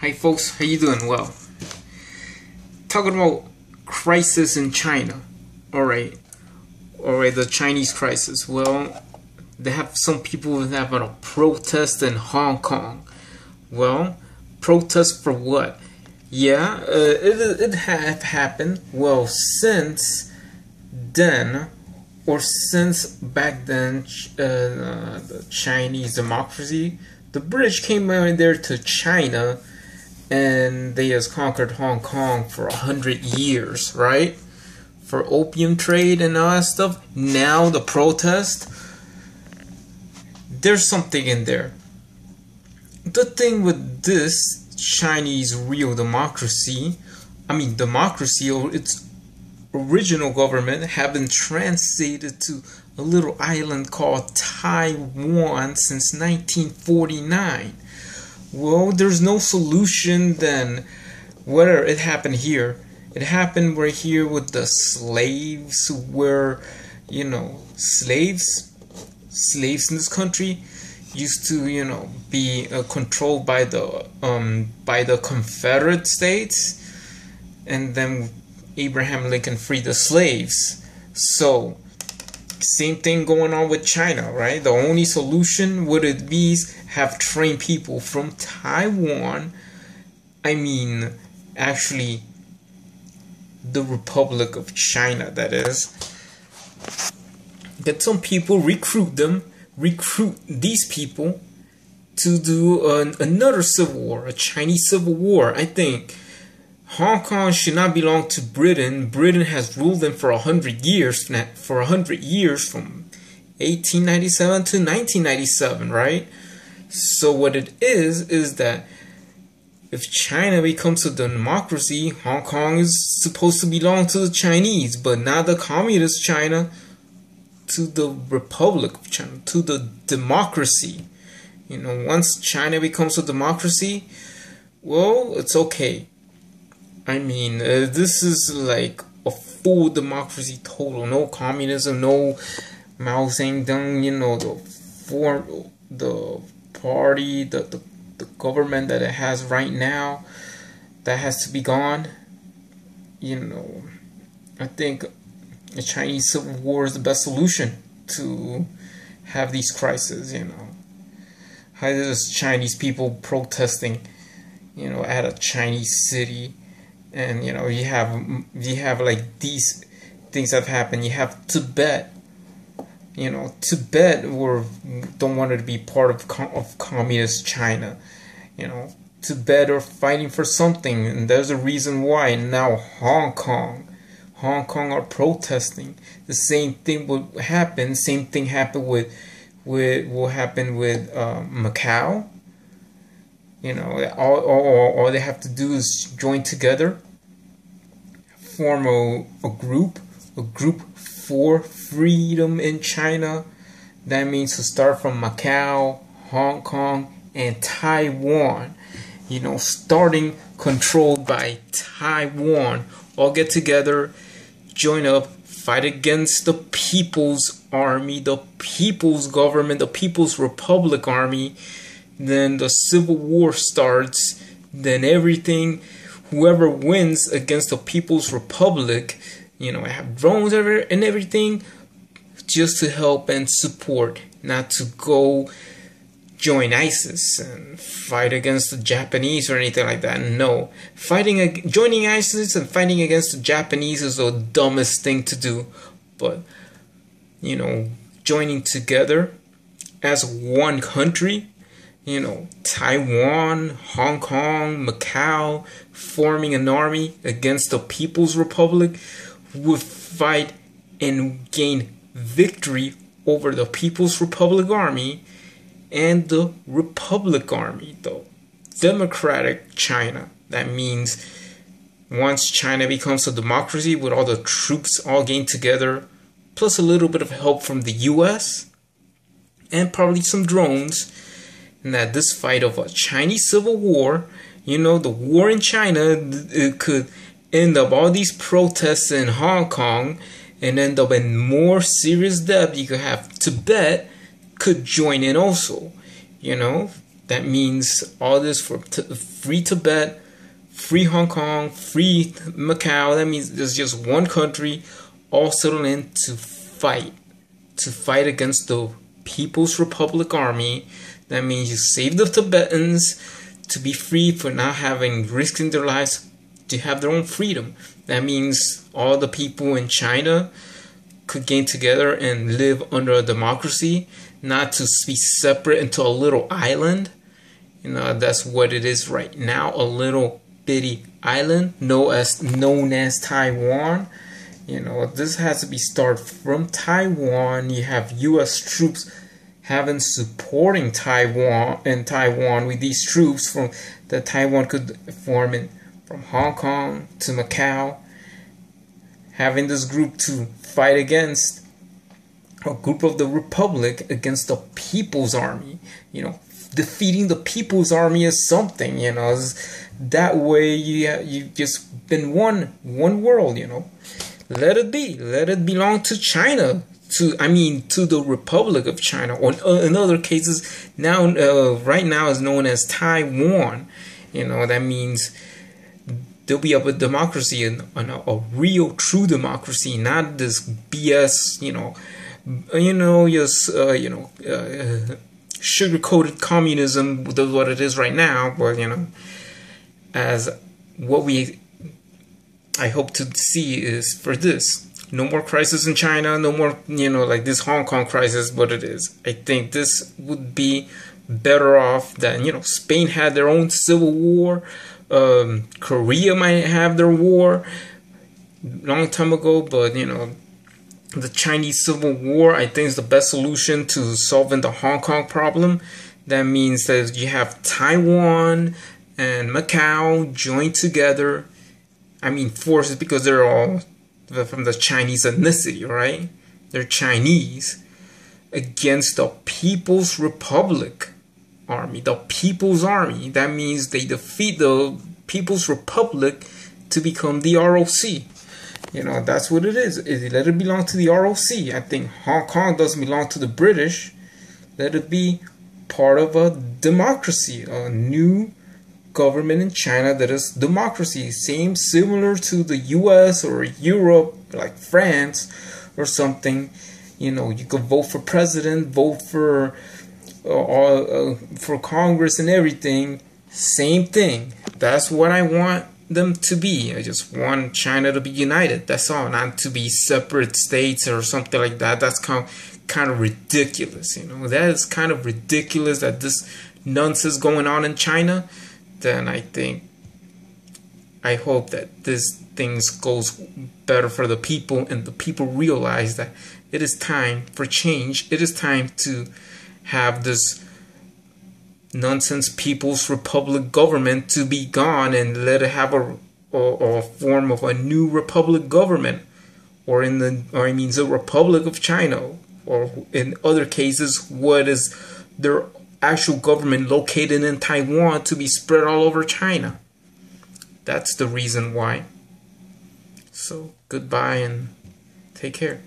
Hi folks, how you doing? Well, talking about crisis in China. Alright, the Chinese crisis. Well, they have some people having a protest in Hong Kong. Well, protest for what? Yeah, it have happened. Well, since then, or since back then, the Chinese democracy, the British came in there to China, and they has conquered Hong Kong for 100 years, right? For opium trade and all that stuff. Now the protest, there's something in there. The thing with this Chinese real democracy, or its original government, have been translated to a little island called Taiwan since 1949. Well, there's no solution then. Whether it happened here, it happened right here with the slaves who were, slaves in this country used to, be controlled by the Confederate States, and then Abraham Lincoln freed the slaves. So same thing going on with China, right? The only solution would it be have trained people from Taiwan, actually the Republic of China, that is. Get some people, recruit these people to do another civil war, a Chinese civil war. I think Hong Kong should not belong to Britain. Britain has ruled them for 100 years, from 1897 to 1997, right? So what it is that if China becomes a democracy, Hong Kong is supposed to belong to the Chinese, but not the communist China, to the Republic of China, to the democracy. Once China becomes a democracy, well, it's okay. This is like a full democracy, total, no communism, no Mao Zedong, the party, the government that it has right now, that has to be gone. I think the Chinese Civil War is the best solution to have these crises. How there's Chinese people protesting, at a Chinese city. And you have like these things that have happened. You have Tibet. Tibet don't want to be part of communist China. Tibet are fighting for something, and there's a reason why. And now Hong Kong are protesting. The same thing will happen. Same thing happened with Macau. All they have to do is join together, form a group for freedom in China. That means to start from Macau, Hong Kong, and Taiwan. Starting controlled by Taiwan. All get together, join up, fight against the People's Army, the People's Government, the People's Republic Army. Then the civil war starts. Then whoever wins against the People's Republic, I have drones and everything, just to help and support, not to go join ISIS and fight against the Japanese or anything like that. No, joining ISIS and fighting against the Japanese is the dumbest thing to do. But joining together as one country, Taiwan, Hong Kong, Macau, forming an army against the People's Republic, would fight and gain victory over the People's Republic Army and the Republic Army, the Democratic China. That means once China becomes a democracy with all the troops all gained together, plus a little bit of help from the US, and probably some drones, and that this fight of a Chinese civil war, the war in China, it could end up all these protests in Hong Kong and end up in more serious depth. You could have Tibet could join in also, That means all this for free Tibet, free Hong Kong, free Macau. That means there's just one country all settled in to fight against the People's Republic Army. That means you save the Tibetans to be free for not risking their lives to have their own freedom. That means all the people in China could gain together and live under a democracy, not to be separate into a little island. That's what it is right now, a little bitty island known as Taiwan. This has to be started from Taiwan. You have U.S. troops supporting Taiwan with these troops that Taiwan could form from Hong Kong to Macau. Having this group to fight against a group of the Republic against the People's Army. Defeating the People's Army is something. That way you just been one world. Let it be. Let it belong to China. To the Republic of China, or in other cases now, right now is known as Taiwan. That means there'll be a democracy, a real, true democracy, not this BS. Sugar-coated communism. That's what it is right now. But as what I hope to see is for this. No more crisis in China, no more, like this Hong Kong crisis, what it is. I think this would be better off than, Spain had their own civil war. Korea might have their war long time ago, but, the Chinese Civil War, I think, is the best solution to solving the Hong Kong problem. That means that you have Taiwan and Macau joined together. Forces, because they're all from the Chinese ethnicity, right? They're Chinese, against the People's Republic Army. The People's Army. That means they defeat the People's Republic to become the ROC. That's what it is. Let it belong to the ROC. I think Hong Kong doesn't belong to the British. Let it be part of a democracy, a new government in China that is democracy, similar to the US or Europe, like France or something. You could vote for president, vote for Congress and everything. Same thing. That's what I want them to be. I just want China to be united. That's all, not to be separate states or something like that. That's kind of ridiculous. That is kind of ridiculous that this nonsense going on in China. Then I hope that this things goes better for the people, and the people realize that it is time for change. It is time to have this nonsense People's Republic government to be gone, and let it have a form of a new republic government, or the Republic of China, or in other cases, what is their actual government located in Taiwan to be spread all over China. That's the reason why. So goodbye and take care.